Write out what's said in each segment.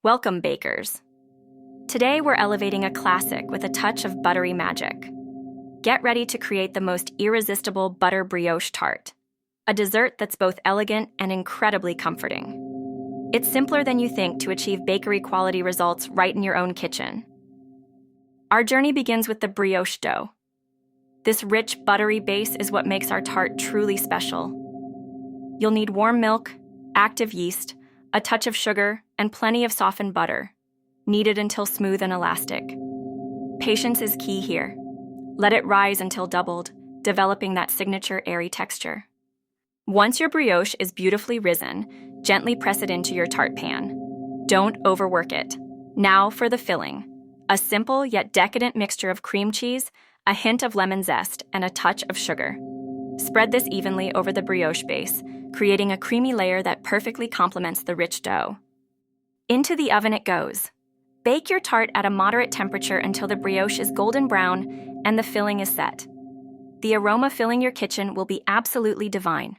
Welcome, bakers. Today we're elevating a classic with a touch of buttery magic. Get ready to create the most irresistible butter brioche tart, a dessert that's both elegant and incredibly comforting. It's simpler than you think to achieve bakery quality results right in your own kitchen. Our journey begins with the brioche dough. This rich, buttery base is what makes our tart truly special. You'll need warm milk, active yeast, a touch of sugar, and plenty of softened butter, kneaded until smooth and elastic. Patience is key here. Let it rise until doubled, developing that signature airy texture. Once your brioche is beautifully risen, gently press it into your tart pan. Don't overwork it. Now for the filling. A simple yet decadent mixture of cream cheese, a hint of lemon zest, and a touch of sugar. Spread this evenly over the brioche base, creating a creamy layer that perfectly complements the rich dough. Into the oven it goes. Bake your tart at a moderate temperature until the brioche is golden brown and the filling is set. The aroma filling your kitchen will be absolutely divine.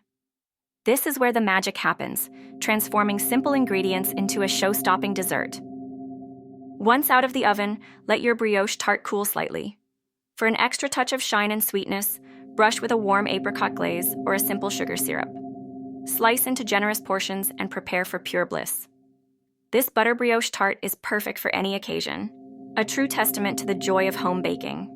This is where the magic happens, transforming simple ingredients into a show-stopping dessert. Once out of the oven, let your brioche tart cool slightly. For an extra touch of shine and sweetness, brush with a warm apricot glaze or a simple sugar syrup. Slice into generous portions and prepare for pure bliss. This butter brioche tart is perfect for any occasion, a true testament to the joy of home baking.